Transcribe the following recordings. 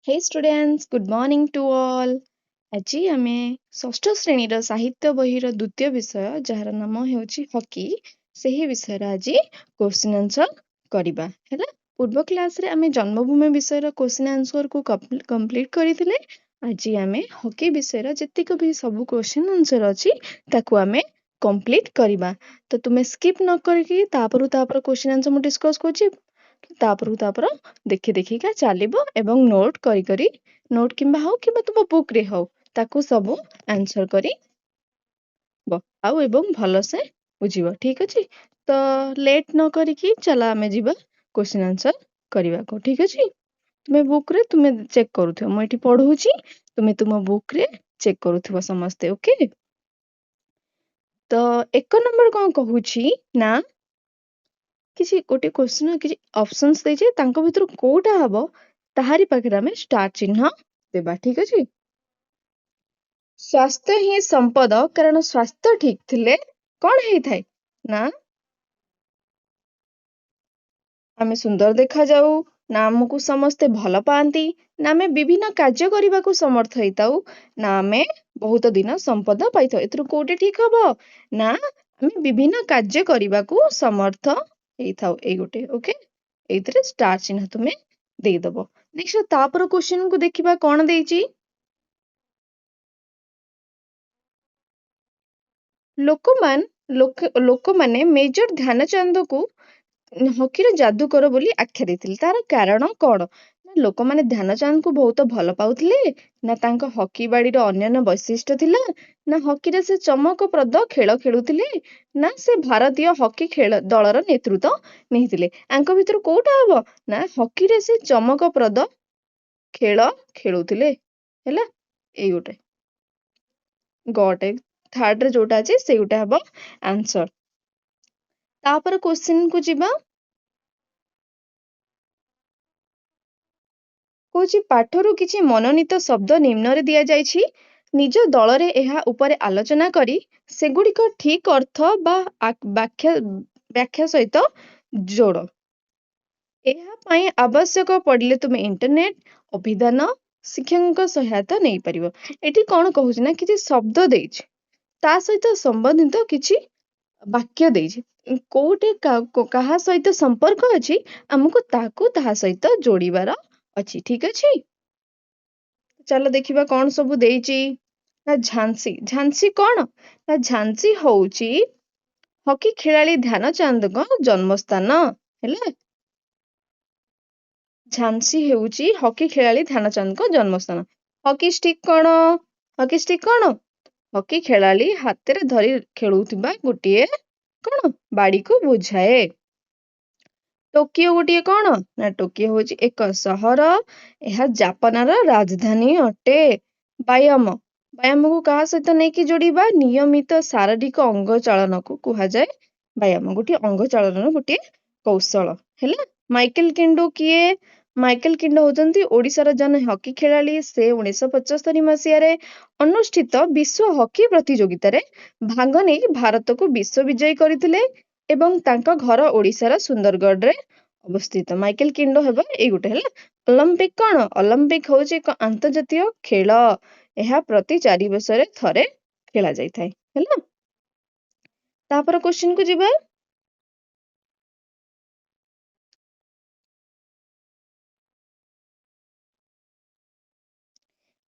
Hey students, good morning to all. ଆଜି ଆମେ ଷଷ୍ଠ ଶ୍ରେଣୀର ସାହିତ୍ୟ ବହିର ଦ୍ୱିତୀୟ ବିଷୟ ଯାହାର ନାମ ହେଉଛି ହକି ସେହି ବିଷୟରେ ଆଜି କ୍ୱେଶ୍ଚିନ୍ ଆନ୍ସର କରିବା ହେଲା। ପୂର୍ବ କ୍ଲାସରେ ଆମେ ଜନ୍ମଭୂମି ବିଷୟର କ୍ୱେଶ୍ଚିନ୍ ଆନ୍ସରକୁ କମ୍ପ୍ଲିଟ୍ କରିଥିଲେ। ଆଜି ଆମେ ହକି ବିଷୟର ଯେତିକ ବି ସବୁ କ୍ୱେଶ୍ଚିନ୍ ଆନ୍ସର ଅଛି ତାକୁ ଆମେ କମ୍ପ୍ଲିଟ୍ କରିବା। ତ ତୁମେ ସ୍କିପ୍ ନ କରିକି ତାପର କ୍ୱେଶ୍ଚିନ୍ ଆନ୍ସର ମୁଁ ଡିସ୍କସ୍ କରୁଛି, ତାପର ଦେଖି ଦେଖିକା ଚାଲିବ ଏବଂ ନୋଟ୍ କିମ୍ବା ହଉ କିମ୍ବା ତୁମ ବୁକ୍ ରେ ହଉ ତାକୁ ସବୁ ଆନ୍ସର କରି ଆଉ ଏବଂ ଭଲସେ ବୁଝିବ, ଠିକ ଅଛି। ତ ଲେଟ୍ ନ କରିକି ଚାଲ ଆମେ ଯିବା କ୍ୱେଶ୍ଚିନ୍ ଆନ୍ସର କରିବାକୁ, ଠିକ ଅଛି। ତୁମେ ବୁକ୍ ରେ ତୁମେ ଚେକ୍ କରୁଥିବ, ମୁଁ ଏଠି ପଢୁଛି, ତୁମେ ତୁମ ବୁକ୍ ରେ ଚେକ୍ କରୁଥିବ ସମସ୍ତେ, ଓକେ। ତ 1 ନମ୍ବର କଣ କହୁଛି ନା କିଛି ଗୋଟେ କ୍ୱେଶ୍ଚିନ୍ କିଛି ଅପସନ୍ସ ଦେଇଛି, ତାଙ୍କ ଭିତରୁ କୋଉଟା ହବ ତାହାରି ପାଖରେ ଆମେ ଷ୍ଟାର ଚିହ୍ନ ଦେବା, ଠିକ ଅଛି। ସ୍ୱାସ୍ଥ୍ୟ ହିଁ ସମ୍ପଦ, କାରଣ ସ୍ୱାସ୍ଥ୍ୟ ଠିକ ଥିଲେ କଣ ହେଇଥାଏ ନା ଆମେ ସୁନ୍ଦର ଦେଖାଯାଉ, ନା ଆମକୁ ସମସ୍ତେ ଭଲ ପାଆନ୍ତି, ନା ଆମେ ବିଭିନ୍ନ କାର୍ଯ୍ୟ କରିବାକୁ ସମର୍ଥ ହେଇଥାଉ, ନା ଆମେ ବହୁତ ଦିନ ସମ୍ପଦ ପାଇଥାଉ। ଏଥିରୁ କୋଉଟା ଠିକ ହବ ନା ଆମେ ବିଭିନ୍ନ କାର୍ଯ୍ୟ କରିବାକୁ ସମର୍ଥ ହେଇଥାଉ, ଏଇ ଗୋଟେ, ଓକେ। ଏଇଥିରେ ଷ୍ଟାର ଚିହ୍ନ ତୁମେ ଦେଇଦବ। ନେକ୍ସଟ ତାପର କ୍ୱେଶ୍ଚିନ୍ କୁ ଦେଖିବା କଣ ଦେଇଛି। ଲୋକମାନେ ମେଜର ଧ୍ୟାନଚାନ୍ଦକୁ ହକିର ଯାଦୁକର ବୋଲି ଆଖ୍ୟା ଦେଇଥିଲେ। ତାର କାରଣ କଣ? ଲୋକମାନେ ଧ୍ୟାନଚାନ୍ଦକୁ ବହୁତ ଭଲ ପାଉଥିଲେ, ନା ତାଙ୍କ ହକି ବାଡିର ଅନ୍ୟାନ୍ୟ ବୈଶିଷ୍ଟ୍ୟ ଥିଲା, ନା ହକିରେ ସେ ଚମକପ୍ରଦ ଖେଳ ଖେଳୁଥିଲେ, ନା ସେ ଭାରତୀୟ ହକି ଖେଳ ଦଳର ନେତୃତ୍ୱ ନେଇଥିଲେ। ଆଙ୍କ ଭିତରୁ କୋଉଟା ହବ ନା ହକିରେ ସେ ଚମକପ୍ରଦ ଖେଳ ଖେଳୁଥିଲେ, ହେଲା। ଏଇ ଗୋଟେ ଗଟେ ଥାର୍ଡରେ ଯୋଉଟା ଅଛି ସେଇଟା ହବ ଆନ୍ସର। ତାପରେ କ୍ୱେଶ୍ଚିନ୍ କୁ ଯିବା। କହୁଛି ପାଠରୁ କିଛି ମନୋନୀତ ଶବ୍ଦ ନିମ୍ନରେ ଦିଆଯାଇଛି, ନିଜ ଦଳରେ ଏହା ଉପରେ ଆଲୋଚନା କରି ସେଗୁଡିକ ଠିକ ଅର୍ଥ ବା ବ୍ୟାଖ୍ୟା ସହିତ ଯୋଡ଼। ଏହା ପାଇଁ ଆବଶ୍ୟକ ପଡ଼ିଲେ ତୁମେ ଇଣ୍ଟରନେଟ, ଅଭିଧାନ, ଶିକ୍ଷକଙ୍କ ସହାୟତା ନେଇପାରିବ। ଏଠି କଣ କହୁଛି ନା କିଛି ଶବ୍ଦ ଦେଇଛି, ତା ସହିତ ସମ୍ବନ୍ଧିତ କିଛି ବାକ୍ୟ ଦେଇଛି, କୋଉଠି କାହା ସହିତ ସମ୍ପର୍କ ଅଛି, ଆମକୁ ତାକୁ ତାହା ସହିତ ଯୋଡିବାର ଅଛି, ଠିକ ଅଛି। ଚାଲ ଦେଖିବା କଣ ସବୁ ଦେଇଛି। ନା ଝାନ୍ସୀ କଣ ନା ଝାନ୍ସୀ ହଉଛି ହକି ଖେଳାଳି ଧ୍ୟାନଚାନ୍ଦଙ୍କ ଜନ୍ମସ୍ଥାନ, ହେଲା। ଝାନ୍ସୀ ହେଉଛି ହକି ଖେଳାଳି ଧ୍ୟାନଚାନ୍ଦଙ୍କ ଜନ୍ମସ୍ଥାନ। ହକି ଷ୍ଟିକ୍ କଣ? ହକି ଷ୍ଟିକ୍ କଣ? ହକି ଖେଳାଳି ହାତରେ ଧରି ଖେଳୁଥିବା ଗୋଟିଏ କଣ ବାଡିକୁ ବୁଝାଏ। ଟୋକିଓ ଗୋଟିଏ କଣ ନା ଟୋକିଓ ହଉଛି ଏକ ସହର, ଏହା ଜାପାନର ରାଜଧାନୀ ଅଟେ। ବ୍ୟାୟାମକୁ କାହା ସହିତ ନେଇକି ଯୋଡିବା? ନିୟମିତ ଶାରୀରିକ ଅଙ୍ଗ ଚାଳନକୁ କୁହାଯାଏ ବ୍ୟାୟାମ, ଗୋଟିଏ ଅଙ୍ଗ ଚାଳନର ଗୋଟିଏ କୌଶଳ, ହେଲା। ମାଇକେଲ କିଣ୍ଡୁ କିଏ? ମାଇକେଲ କିଣ୍ଡୁ ହଉଛନ୍ତି ଓଡିଶାର ଜଣେ ହକି ଖେଳାଳି। ସେ 1975 ମସିହାରେ ଅନୁଷ୍ଠିତ ବିଶ୍ୱ ହକି ପ୍ରତିଯୋଗିତାରେ ଭାଗ ନେଇ ଭାରତକୁ ବିଶ୍ୱ ବିଜୟୀ କରିଥିଲେ ଏବଂ ତାଙ୍କ ଘର ଓଡିଶାର ସୁନ୍ଦରଗଡରେ ଅବସ୍ଥିତ। ମାଇକେଲ କିଣ୍ଡୁ ହେବ ଏଇ ଗୋଟେ, ହେଲା। ଅଲମ୍ପିକ କଣ? ଅଲମ୍ପିକ ହଉଛି ଏକ ଆନ୍ତର୍ଜାତୀୟ ଖେଳ, ଏହା ପ୍ରତି 4 ବର୍ଷରେ ଥରେ ଖେଳା ଯାଇଥାଏ, ହେଲା। ତାପରେ କ୍ୱେଶ୍ଚିନ୍ କୁ ଯିବା।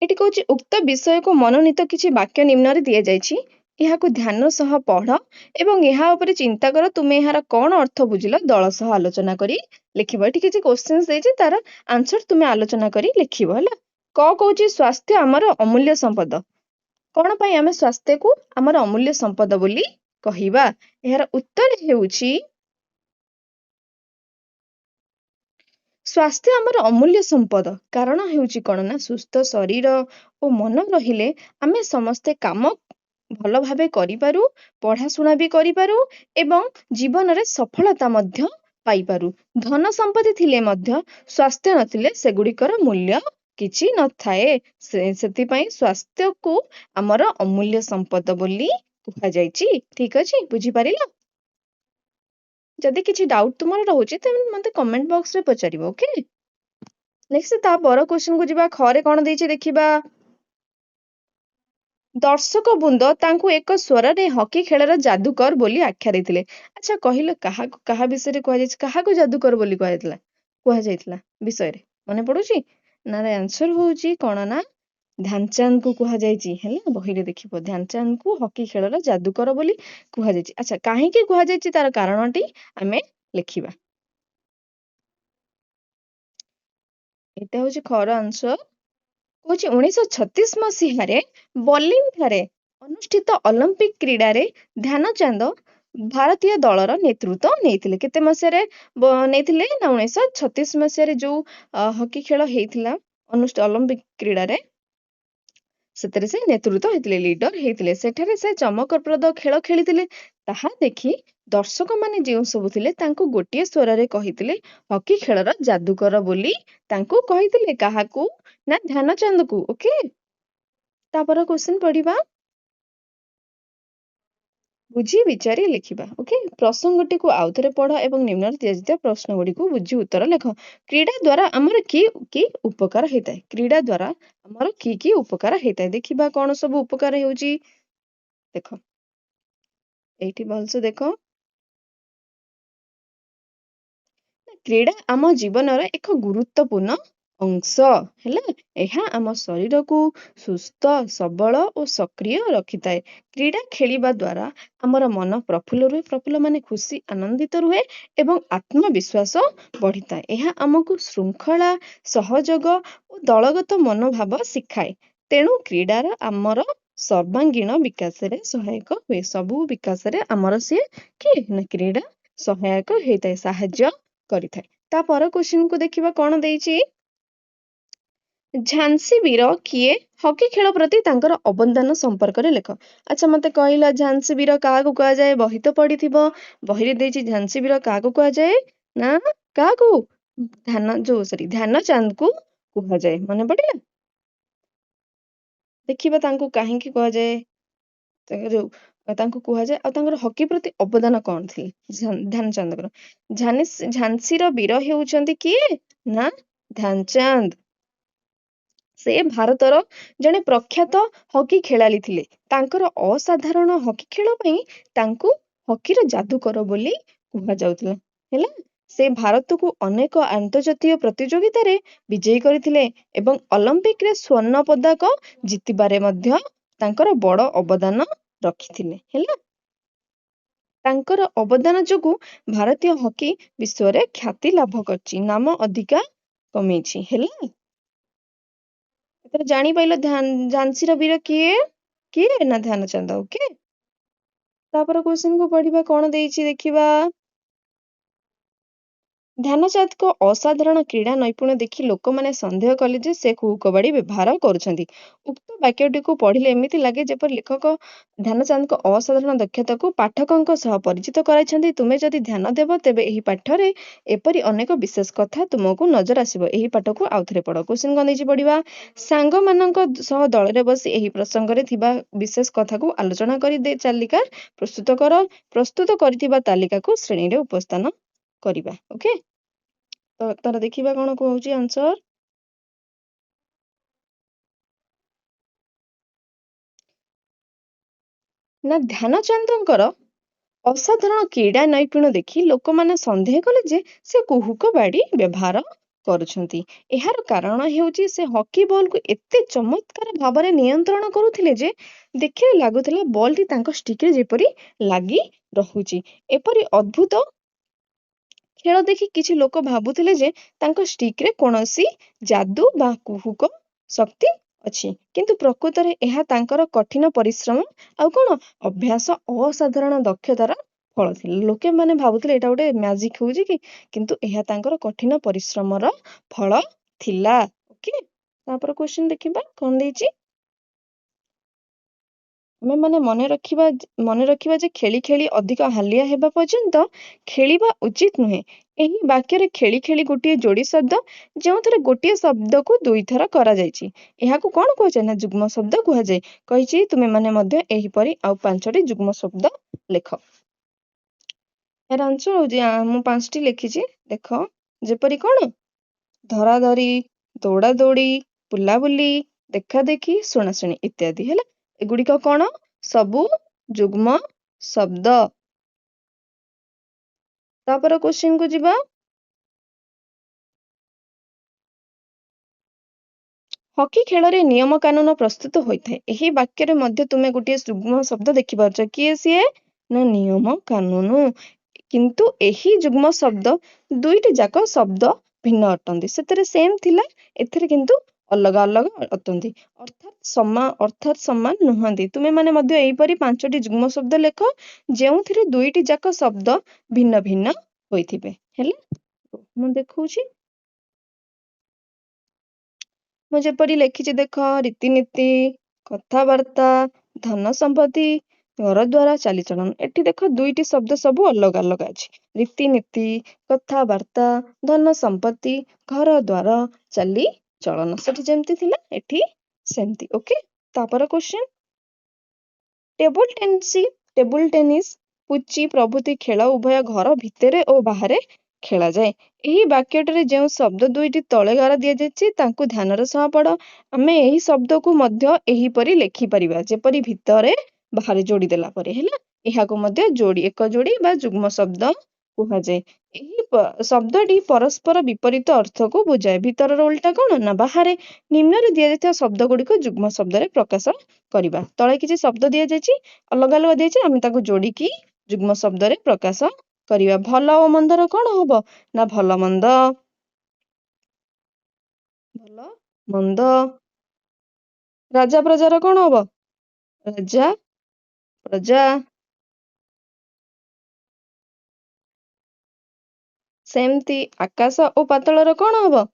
ଏଠି କହୁଛି ଉକ୍ତ ବିଷୟକୁ ମନୋନୀତ କିଛି ବାକ୍ୟ ନିମ୍ନରେ ଦିଆଯାଇଛି, ଏହାକୁ ଧ୍ୟାନ ସହ ପଢ ଏବଂ ଏହା ଉପରେ ଚିନ୍ତା କର, ତୁମେ ଏହାର କଣ ଅର୍ଥ ବୁଝିଲ ଦଳ ସହ ଆଲୋଚନା କରି ଲେଖିବ। ଏଠି କିଛି କ୍ୱେଶ୍ଚିନ୍ସ ଦେଇଛି, ତାର ଆନ୍ସର ତୁମେ ଆଲୋଚନା କରି ଲେଖିବ, ହେଲା। କହୁଛି ସ୍ୱାସ୍ଥ୍ୟ ଆମର ଅମୂଲ୍ୟ ସମ୍ପଦ। କଣ ପାଇଁ ଆମେ ସ୍ୱାସ୍ଥ୍ୟକୁ ଆମର ଅମୂଲ୍ୟ ସମ୍ପଦ ବୋଲି କହିବା? ଏହାର ଉତ୍ତର ହେଉଛି ସ୍ୱାସ୍ଥ୍ୟ ଆମର ଅମୂଲ୍ୟ ସମ୍ପଦ। କାରଣ ହେଉଛି କଣ ନା ସୁସ୍ଥ ଶରୀର ଓ ମନ ରହିଲେ ଆମେ ସମସ୍ତେ କାମ ଭଲ ଭାବେ କରିପାରୁ, ପଢାଶୁଣା ବି କରିପାରୁ ଏବଂ ଜୀବନରେ ସଫଳତା ମଧ୍ୟ ପାଇପାରୁ। ଧନ ସମ୍ପତ୍ତି ଥିଲେ ମଧ୍ୟ ସ୍ୱାସ୍ଥ୍ୟ ନଥିଲେ ସେଗୁଡିକର ମୂଲ୍ୟ କିଛି ନଥାଏ। ସେଥିପାଇଁ ସ୍ୱାସ୍ଥ୍ୟକୁ ଆମର ଅମୂଲ୍ୟ ସମ୍ପଦ ବୋଲି କୁହାଯାଇଛି, ଠିକ ଅଛି, ବୁଝିପାରିଲ। ଯଦି କିଛି ଡାଉଟ୍ ତୁମର ରହୁଛି ତେବେ ମତେ କମେଣ୍ଟ ବକ୍ସରେ ପଚାରିବ, ଓକେ। ନେକ୍ସଟ ତା ପର କ୍ୱେଶ୍ଚନ କୁ ଯିବା। ଖରେ କଣ ଦେଇଛି ଦେଖିବା। ଦର୍ଶକ ବୃନ୍ଦ ତାଙ୍କୁ ଏକ ସ୍ୱରରେ ହକି ଖେଳର ଯାଦୁକର ବୋଲି ଆଖ୍ୟା ଦେଇଥିଲେ। ଆଚ୍ଛା କହିଲ କାହା ବିଷୟରେ କୁହାଯାଇଛି? କାହାକୁ ଯାଦୁକର ବୋଲି କୁହାଯାଇଥିଲା ବିଷୟରେ ମନେ ପଡୁଛି ନା? ଆନ୍ସର ହଉଛି କଣ ନା ଧ୍ୟାନଚାନ୍ଦ କୁ କୁହାଯାଇଛି। ହେଲା, ବହିରେ ଦେଖିବ ଧ୍ୟାନଚାନ୍ଦ କୁ ହକି ଖେଳର ଯାଦୁକର ବୋଲି କୁହାଯାଇଛି। ଆଚ୍ଛା କାହିଁକି କୁହାଯାଇଛି ତାର କାରଣଟି ଆମେ ଲେଖିବା। ଏଇଟା ହଉଛି ଖର ଆନ୍ସର। କହୁଛି 1936 ମସିହାରେ ବର୍ଲିନ ଠାରେ ଅନୁଷ୍ଠିତ ଅଲିମ୍ପିକ କ୍ରୀଡାରେ ଧ୍ୟାନଚାନ୍ଦ ଭାରତୀୟ ଦଳର ନେତୃତ୍ୱ ନେଇଥିଲେ। କେତେ ମସିହାରେ ନେଇଥିଲେ ନା 1936 ମସିହାରେ ଯୋଉ ହକି ଖେଳ ହେଇଥିଲା ଅଲିମ୍ପିକ କ୍ରୀଡାରେ, ସେଥିରେ ସେ ନେତୃତ୍ୱ ହେଇଥିଲେ, ଲିଡର ହେଇଥିଲେ। ସେଠାରେ ସେ ଚମକପ୍ରଦ ଖେଳ ଖେଳିଥିଲେ। ତାହା ଦେଖି ଦର୍ଶକ ମାନେ ଯେଉଁ ସବୁ ଥିଲେ ତାଙ୍କୁ ଗୋଟିଏ ସ୍ୱରରେ କହିଥିଲେ ହକି ଖେଳର ଯାଦୁକର ବୋଲି ତାଙ୍କୁ କହିଥିଲେ। କାହାକୁ ନା ଧ୍ୟାନଚାନ୍ଦକୁ। ଓକେ, ତାପରେ କ୍ୱେଶ୍ଚନ ପଢିବା। ବୁଝି ବିଚାରି ଲେଖିବା। ଓକେ, ପ୍ରସଙ୍ଗଟିକୁ ଆଉଥରେ ପଢ ଏବଂ ନିମ୍ନରେ ଦିଆଯାଇଥିବା ପ୍ରଶ୍ନ ଗୁଡିକୁ ବୁଝି ଉତ୍ତର ଲେଖ। କ୍ରୀଡା ଦ୍ୱାରା ଆମର କି ଉପକାର ହେଇଥାଏ? କ୍ରୀଡା ଦ୍ୱାରା ଆମର କି ଉପକାର ହେଇଥାଏ? ଦେଖିବା କଣ ସବୁ ଉପକାର ହେଉଛି। ଦେଖ ଏଇଠି ଭଲସେ ଦେଖ। କ୍ରୀଡା ଆମ ଜୀବନର ଏକ ଗୁରୁତ୍ୱପୂର୍ଣ୍ଣ ଅଂଶ। ହେଲା, ଏହା ଆମ ଶରୀରକୁ ସୁସ୍ଥ, ସବଳ ଓ ସକ୍ରିୟ ରଖିଥାଏ। କ୍ରୀଡା ଖେଳିବା ଦ୍ୱାରା ଆମର ମନ ପ୍ରଫୁଲ୍ଲ ମାନେ ଖୁସି, ଆନନ୍ଦିତ ରୁହେ ଏବଂ ଆତ୍ମବିଶ୍ୱାସ ବଢିଥାଏ। ଏହା ଆମକୁ ଶୃଙ୍ଖଳା, ସହଯୋଗ ଓ ଦଳଗତ ମନୋଭାବ ଶିଖାଏ। ତେଣୁ କ୍ରୀଡାର ଆମର ସର୍ବାଙ୍ଗୀନ ବିକାଶରେ ସହାୟକ ହୁଏ। ସବୁ ବିକାଶରେ ଆମର ସିଏ କି କ୍ରୀଡା ସହାୟକ ହେଇଥାଏ, ସାହାଯ୍ୟ କରିଥାଏ। ତାପର କ୍ୱେଶ୍ଚନ କୁ ଦେଖିବା କଣ ଦେଇଛି। ଝାନ୍ସୀ ବୀର କିଏ? ହକି ଖେଳ ପ୍ରତି ତାଙ୍କର ଅବଦାନ ସମ୍ପର୍କରେ ଲେଖ। ଆଚ୍ଛା ମତେ କହିଲ ଝାନ୍ସୀ ବୀର କାହାକୁ କୁହାଯାଏ? ବହି ତ ପଢିଥିବ, ବହିରେ ଦେଇଛି ଝାନ୍ସୀ ବୀର କାହାକୁ କୁହାଯାଏ ନା କାହାକୁ? ଧ୍ୟାନଚାନ୍ଦ କୁ କୁହାଯାଏ। ମନେ ପଡିଲା? ଦେଖିବା ତାଙ୍କୁ କାହିଁକି କୁହାଯାଏ, ତାଙ୍କୁ କୁହାଯାଏ ଆଉ ତାଙ୍କର ହକି ପ୍ରତି ଅବଦାନ କଣ ଥିଲେ ଧ୍ୟାନଚାନ୍ଦଙ୍କର। ଝାନ୍ସୀର ବୀର ହେଉଛନ୍ତି କିଏ ନା ଧ୍ୟାନଚାନ୍ଦ। ସେ ଭାରତର ଜଣେ ପ୍ରଖ୍ୟାତ ହକି ଖେଳାଳି ଥିଲେ। ତାଙ୍କର ଅସାଧାରଣ ହକି ଖେଳ ପାଇଁ ତାଙ୍କୁ ହକିର ଯାଦୁକର ବୋଲି କୁହାଯାଉଥିଲା। ହେଲା, ସେ ଭାରତକୁ ଅନେକ ଆନ୍ତର୍ଜାତୀୟ ପ୍ରତିଯୋଗିତାରେ ବିଜୟୀ କରିଥିଲେ ଏବଂ ଅଲିମ୍ପିକରେ ସ୍ୱର୍ଣ୍ଣ ପଦକ ଜିତିବାରେ ମଧ୍ୟ ତାଙ୍କର ବଡ ଅବଦାନ ରଖିଥିଲେ। ହେଲା, ତାଙ୍କର ଅବଦାନ ଯୋଗୁ ଭାରତୀୟ ହକି ବିଶ୍ୱରେ ଖ୍ୟାତି ଲାଭ କରିଛି, ନାମ ଅଧିକା କମେଇଛି। ହେଲା, ଏଥର ଜାଣିପାରିଲ ଝାନ୍ସୀର ବୀର କିଏ ନା ଧ୍ୟାନଚାନ୍ଦ। ଓକେ, ତାପରେ କ୍ୱେଶ୍ଚନ କୁ ପଢିବା କଣ ଦେଇଛି ଦେଖିବା। ଧ୍ୟାନଚାନ୍ଦଙ୍କ ଅସାଧାରଣ କ୍ରୀଡା ନୈପୁଣ୍ୟ ଦେଖି ଲୋକମାନେ ସନ୍ଦେହ କଲେ ଯେ ସେ କବାଡି ବ୍ୟବହାର କରୁଛନ୍ତି। ଉକ୍ତ ବାକ୍ୟଟିକୁ ପଢିଲେ ଏମିତି ଲାଗେ ଯେପରି ଲେଖକ ଧ୍ୟାନଚାନ୍ଦଙ୍କ ଅସାଧାରଣ ଦକ୍ଷତାକୁ ପାଠକଙ୍କ ସହ ପରିଚିତ କରାଇଛନ୍ତି। ତୁମେ ଯଦି ଧ୍ୟାନ ଦେବ ତେବେ ଏହି ପାଠରେ ଏପରି ଅନେକ ବିଶେଷ କଥା ତୁମକୁ ନଜର ଆସିବ। ଏହି ପାଠକୁ ଆଉଥରେ ପଢ। କ୍ୱେଶ୍ଚନ କଣ ଦେଇଛି ପଢିବା। ସାଙ୍ଗମାନଙ୍କ ସହ ଦଳରେ ବସି ଏହି ପ୍ରସଙ୍ଗରେ ଥିବା ବିଶେଷ କଥାକୁ ଆଲୋଚନା କରି ତାଲିକା ପ୍ରସ୍ତୁତ କର। ପ୍ରସ୍ତୁତ କରିଥିବା ତାଲିକାକୁ ଶ୍ରେଣୀରେ ଉପସ୍ଥାନ କରିବା। ଓକେ, ତ ତାର ଦେଖିବା କଣ କହୁଛି ଆନ୍ସର। ନା ଧ୍ୟାନଚାନ୍ଦଙ୍କର ଅସାଧାରଣ କ୍ରୀଡା ନୈପୁଣ୍ୟ ଦେଖି ଲୋକମାନେ ସନ୍ଦେହ କଲେ ଯେ ସେ କୁହୁକ ବାଡି ବ୍ୟବହାର କରୁଛନ୍ତି। ଏହାର କାରଣ ହେଉଛି ସେ ହକି ବଲକୁ ଏତେ ଚମତ୍କାର ଭାବରେ ନିୟନ୍ତ୍ରଣ କରୁଥିଲେ ଯେ ଦେଖିଲେ ଲାଗୁଥିଲା ବଲଟି ତାଙ୍କ ଷ୍ଟିକରେ ଯେପରି ଲାଗି ରହୁଛି। ଏପରି ଅଦ୍ଭୁତ ଖେଳ ଦେଖି କିଛି ଲୋକ ଭାବୁଥିଲେ ଯେ ତାଙ୍କ ଷ୍ଟିକରେ କୌଣସି ଯାଦୁ ବା କୁହୁକ ଶକ୍ତି ଅଛି, କିନ୍ତୁ ପ୍ରକୃତରେ ଏହା ତାଙ୍କର କଠିନ ପରିଶ୍ରମ ଆଉ କଣ ଅଭ୍ୟାସ, ଅସାଧାରଣ ଦକ୍ଷତାର ଫଳ ଥିଲା। ଲୋକେ ମାନେ ଭାବୁଥିଲେ ଏଇଟା ଗୋଟେ ମ୍ୟାଜିକ ହଉଛି କି, କିନ୍ତୁ ଏହା ତାଙ୍କର କଠିନ ପରିଶ୍ରମର ଫଳ ଥିଲା। ଓକେ, ତାପରେ କ୍ୱେଶ୍ଚନ ଦେଖିବା କଣ ଦେଇଛି। ଆମେ ମାନେ ମନେ ରଖିବା ଯେ ଖେଳି ଖେଳି ଅଧିକ ହାଲିଆ ହେବା ପର୍ଯ୍ୟନ୍ତ ଖେଳିବା ଉଚିତ ନୁହେଁ। ଏହି ବାକ୍ୟରେ ଖେଳି ଖେଳି ଗୋଟିଏ ଯୋଡି ଶବ୍ଦ ଯେଉଁଥିରେ ଗୋଟିଏ ଶବ୍ଦକୁ ଦୁଇଥର କରାଯାଇଛି, ଏହାକୁ କଣ କୁହାଯାଏ ନା ଯୁଗ୍ମ ଶବ୍ଦ କୁହାଯାଏ। କହିଛି ତୁମେ ମାନେ ମଧ୍ୟ ଏହିପରି ଆଉ 5ଟି ଯୁଗ୍ମ ଶବ୍ଦ ଲେଖ। ଏହାର ଆନ୍ସର ହଉଛି ମୁଁ 5ଟି ଲେଖିଛି। ଦେଖ, ଯେପରି କଣ ଧରାଧରି, ଦୌଡ଼ା ଦୌଡ଼ି, ବୁଲାବୁଲି, ଦେଖାଦେଖି, ଶୁଣାଶୁଣି ଇତ୍ୟାଦି ହେଲା। ଏଗୁଡ଼ିକ କଣ? ସବୁ ଯୁଗ୍ମ ଶବ୍ଦ। ତାପରେ କ୍ୱେଶ୍ଚିନ୍ କୁ ଯିବା। ହକି ଖେଳରେ ନିୟମ କାନୁନ ପ୍ରସ୍ତୁତ ହୋଇଥାଏ। ଏହି ବାକ୍ୟରେ ମଧ୍ୟ ତୁମେ ଗୋଟିଏ ଯୁଗ୍ମ ଶବ୍ଦ ଦେଖିପାରୁଛ। କିଏ ସିଏ? ନା ନିୟମ କାନୁନ। କିନ୍ତୁ ଏହି ଯୁଗ୍ମ ଶବ୍ଦ ଦୁଇଟି ଯାକ ଶବ୍ଦ ଭିନ୍ନ ଅଟନ୍ତି। ସେଥିରେ ସେମ୍ ଥିଲା, ଏଥିରେ କିନ୍ତୁ ଅଲଗା ଅଲଗା ଅଟନ୍ତି, ଅର୍ଥାତ୍ ସମାନ ନୁହନ୍ତି। ତୁମେ ମାନେ ମଧ୍ୟ ଏହିପରି 5ଟି ଯୁଗ୍ମ ଶବ୍ଦ ଲେଖ ଯେଉଁଥିରେ ଦୁଇଟି ଯାକ ଶବ୍ଦ ଭିନ୍ନ ଭିନ୍ନ ହୋଇଥିବେ। ହେଲା, ମୁଁ ଦେଖଉଛି। ମୁଁ ଯେପରି ଲେଖିଛି ଦେଖ, ରୀତିନୀତି, କଥାବାର୍ତ୍ତା, ଧନ ସମ୍ପତ୍ତି, ଘର ଦ୍ୱାର, ଚାଲିଚଳନ। ଏଠି ଦେଖ ଦୁଇଟି ଶବ୍ଦ ସବୁ ଅଲଗା ଅଲଗା ଅଛି। ରୀତିନୀତି, କଥାବାର୍ତ୍ତା, ଧନ ସମ୍ପତ୍ତି, ଘର ଦ୍ୱାର, ଚାଲିଚଳନ। ସେଠି ଯେମିତି ଥିଲା ଏଠି ସେମିତି। ଓକେ, ତାପରେ କ୍ୱେଶ୍ଚିନ୍। ଟେବୁଲ ଟେନିସ୍, ପୁଚି ପ୍ରଭୃତି ଖେଳ ଉଭୟ ଘର ଭିତରେ ଓ ବାହାରେ ଖେଳାଯାଏ। ଏହି ବାକ୍ୟଟିରେ ଯେଉଁ ଶବ୍ଦ ଦୁଇଟି ତଳେ ଗାର ଦିଆଯାଇଛି ତାଙ୍କୁ ଧ୍ୟାନର ସହ ପଢ଼। ଆମେ ଏହି ଶବ୍ଦକୁ ମଧ୍ୟ ଏହିପରି ଲେଖିପାରିବା, ଯେପରି ଭିତରେ ବାହାରେ ଯୋଡ଼ି ଦେଲା ପରେ। ହେଲା, ଏହାକୁ ମଧ୍ୟ ଏକ ଯୋଡ଼ି ବା ଯୁଗ୍ମ ଶବ୍ଦ କୁହାଯାଏ। ଏହି ଶବ୍ଦଟି ପରସ୍ପର ବିପରୀତ ଅର୍ଥକୁ ବୁଝାଏ। ଭିତରର ଓଲଟା କଣ? ନା ବାହାରେ। ନିମ୍ନରେ ଦିଆଯାଇଥିବା ଶବ୍ଦ ଗୁଡ଼ିକୁ ଯୁଗ୍ମ ଶବ୍ଦରେ ପ୍ରକାଶ କରିବା। ତଳେ କିଛି ଶବ୍ଦ ଦିଆଯାଇଛି, ଅଲଗା ଅଲଗା ଦିଆଯାଇଛି, ଆମେ ତାକୁ ଯୋଡ଼ିକି ଯୁଗ୍ମ ଶବ୍ଦରେ ପ୍ରକାଶ କରିବା। ଭଲ ଓ ମନ୍ଦର କଣ ହବ? ନା ଭଲ ମନ୍ଦ, ଭଲ ମନ୍ଦ। ରାଜା ପ୍ରଜାର କଣ ହବ? ରାଜା ପ୍ରଜା। ସେମିତି ଆକାଶ ଓ ପାତାଳର କଣ ହବ?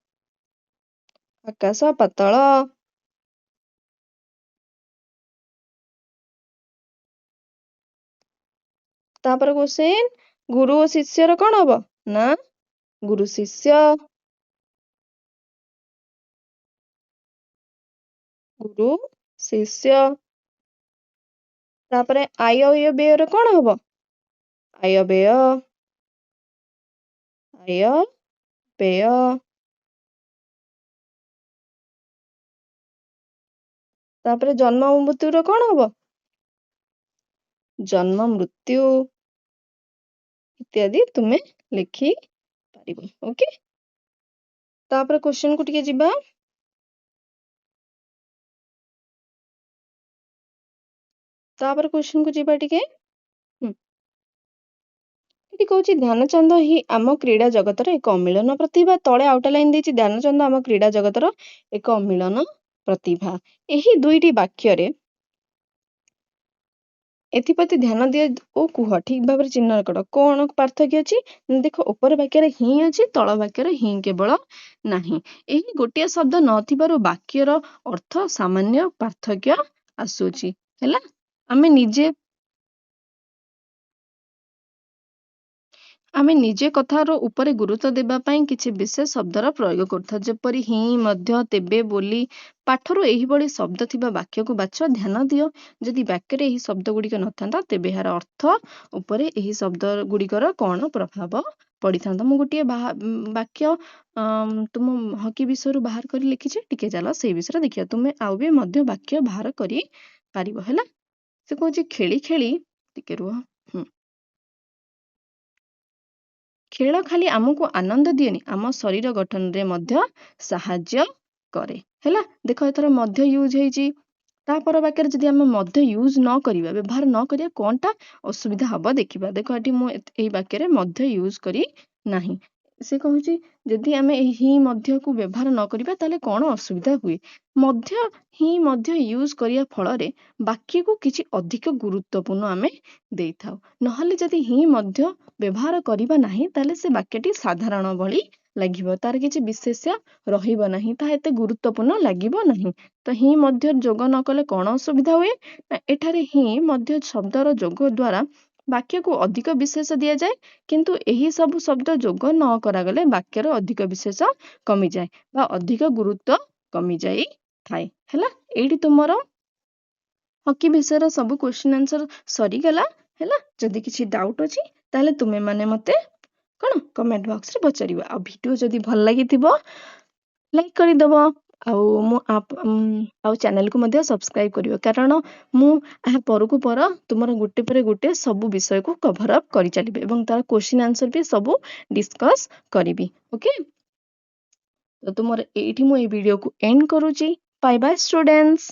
ଆକାଶ ପାତାଳ। ତାପରେ କ୍ୱେଶ୍ଚିନ୍, ଗୁରୁ ଓ ଶିଷ୍ୟର କଣ ହବ? ନା ଗୁରୁ ଶିଷ୍ୟ। ଗୁରୁ ଶିଷ୍ୟ। ତାପରେ ଆୟ ବ୍ୟୟର କଣ ହବ? ଆୟ ବ୍ୟୟ, ଆୟ ବ୍ୟୟ। ତାପରେ ଜନ୍ମ ଓ ମୃତ୍ୟୁର କଣ ହବ? ଜନ୍ମ ମୃତ୍ୟୁ ଇତ୍ୟାଦି ତୁମେ ଲେଖି ପାରିବ। ଓକେ, ତାପରେ କ୍ୱେଶ୍ଚିନ୍ କୁ ଟିକେ ଯିବା। ତାପରେ କ୍ୱେଶ୍ଚିନ୍ କୁ ଯିବା ଟିକେ। ଏଠି କହୁଛି ଧ୍ୟାନଚାନ୍ଦ ହିଁ ଆମ କ୍ରୀଡ଼ା ଜଗତର ଏକ ଅମିଳନ ପ୍ରତିଭା। ତଳେ ଆଉଟା ଲାଇନ୍ ଦେଇଛି, ଧ୍ୟାନଚାନ୍ଦ ଆମ କ୍ରୀଡ଼ା ଜଗତର ଏକ ଅମିଳନ ପ୍ରତିଭା। ଏହି ଦୁଇଟି ବାକ୍ୟରେ ଏଥିପ୍ରତି ଧ୍ୟାନ ଦିଅ ଓ କୁହ, ଠିକ ଭାବରେ ଚିହ୍ନଟ କର। କଣ ପାର୍ଥକ୍ୟ ଅଛି? ଦେଖ, ଉପର ବାକ୍ୟରେ ହିଁ ଅଛି, ତଳ ବାକ୍ୟରେ ହିଁ କେବଳ ନାହିଁ। ଏହି ଗୋଟିଏ ଶବ୍ଦ ନଥିବାରୁ ବାକ୍ୟର ଅର୍ଥ ସାମାନ୍ୟ ପାର୍ଥକ୍ୟ ଆସୁଛି। ହେଲା, ଆମେ ନିଜେ କଥାର ଉପରେ ଗୁରୁତ୍ୱ ଦେବା ପାଇଁ କିଛି ବିଶେଷ ଶବ୍ଦର ପ୍ରୟୋଗ କରୁଥାଉ, ଯେପରି ହିଁ, ମଧ୍ୟ, ତେବେ, ବୋଲି। ପାଠରୁ ଏହିଭଳି ଶବ୍ଦ ଥିବା ବାକ୍ୟକୁ ବାଛ। ଧ୍ୟାନ ଦିଅ, ଯଦି ବାକ୍ୟରେ ଏହି ଶବ୍ଦ ଗୁଡ଼ିକ ନଥାନ୍ତା ତେବେ ଏହାର ଅର୍ଥ ଉପରେ ଏହି ଶବ୍ଦ ଗୁଡ଼ିକର କଣ ପ୍ରଭାବ ପଡ଼ିଥାନ୍ତା। ମୁଁ ଗୋଟିଏ ବାକ୍ୟ ତୁମ ହକି ବିଷୟରୁ ବାହାର କରି ଲେଖିଛି, ଟିକେ ଚାଲ ସେଇ ବିଷୟରେ ଦେଖିବା। ତୁମେ ଆଉ ବି ମଧ୍ୟ ବାକ୍ୟ ବାହାର କରି ପାରିବ। ହେଲା, ସେ କହୁଛି ଖେଳି ଖେଳି, ଟିକେ ରୁହ। ଖେଳ ଖାଲି ଆମକୁ ଆନନ୍ଦ ଦିଏନି, ଆମ ଶରୀର ଗଠନରେ ମଧ୍ୟ ସାହାଯ୍ୟ କରେ। ହେଲା, ଦେଖ ଏଥର ମଧ୍ୟ ୟୁଜ୍ ହେଇଛି। ତାପର ବାକ୍ୟରେ ଯଦି ଆମେ ମଧ୍ୟ ୟୁଜ୍ ନ କରିବା, ବ୍ୟବହାର ନ କରିବା, କଣଟା ଅସୁବିଧା ହବ ଦେଖିବା। ଦେଖ, ଏଠି ମୁଁ ଏଇ ବାକ୍ୟରେ ମଧ୍ୟ ୟୁଜ୍ କରି ନାହିଁ। ସେ କହୁଛି ଯଦି ଆମେ ଏହି ହିଁ ମଧ୍ୟକୁ ବ୍ୟବହାର ନ କରିବା ତାହେଲେ କଣ ଅସୁବିଧା ହୁଏ। ମଧ୍ୟ ୟୁଜ୍ କରିବା ଫଳରେ ବାକ୍ୟକୁ କିଛି ଅଧିକ ଗୁରୁତ୍ୱପୂର୍ଣ୍ଣ ଆମେ ଦେଇଥାଉ। ନହେଲେ ଯଦି ହିଁ ମଧ୍ୟ ବ୍ୟବହାର କରିବା ନାହିଁ ତାହେଲେ ସେ ବାକ୍ୟଟି ସାଧାରଣ ଭଳି ଲାଗିବ, ତାର କିଛି ବିଶେଷ ରହିବ ନାହିଁ, ତାହା ଏତେ ଗୁରୁତ୍ୱପୂର୍ଣ୍ଣ ଲାଗିବ ନାହିଁ। ତ ହିଁ ମଧ୍ୟ ଯୋଗ ନ କଲେ କଣ ଅସୁବିଧା ହୁଏ? ନା ଏଠାରେ ହିଁ ମଧ୍ୟ ଶବ୍ଦର ଯୋଗ ଦ୍ୱାରା ବାକ୍ୟକୁ ଅଧିକ ବିଶେଷ ଦିଆଯାଏ, କିନ୍ତୁ ଏହି ସବୁ ଶବ୍ଦ ଯୋଗ ନ କରାଗଲେ ବାକ୍ୟର ଅଧିକ ବିଶେଷ କମିଯାଏ ବା ଅଧିକ ଗୁରୁତ୍ୱ କମିଯାଇଥାଏ। ହେଲା, ଏଇଠି ତୁମର ହକି ବିଷୟର ସବୁ କ୍ୱେଶ୍ଚିନ୍ ଆନ୍ସର ସରିଗଲା। ହେଲା, ଯଦି କିଛି ଡାଉଟ୍ ଅଛି ତାହେଲେ ତୁମେ ମାନେ ମତେ କଣ କମେଣ୍ଟ ବକ୍ସରେ ପଚାରିବ। ଆଉ ଭିଡ଼ିଓ ଯଦି ଭଲ ଲାଗିଥିବ ଲାଇକ୍ କରିଦେବ। ଆଉ ଚ୍ୟାନେଲକୁ ମଧ୍ୟ ସବସ୍କ୍ରାଇବ୍ କରିବ, କାରଣ ମୁଁ ଏହା ପରକୁ ପର ତୁମର ଗୋଟେ ପରେ ଗୋଟେ ସବୁ ବିଷୟକୁ କଭର ଅପ୍ କରିଚାଲିବି ଏବଂ ତାର କ୍ୱେଶ୍ଚିନ୍ ଆନ୍ସର ବି ସବୁ ଡିସ୍କସ୍ କରିବି। ଓକେ, ତ ତୁମର ଏଇଠି ମୁଁ ଏଇ ଭିଡ଼ିଓକୁ ଏଣ୍ଡ କରୁଛି। Bye bye students.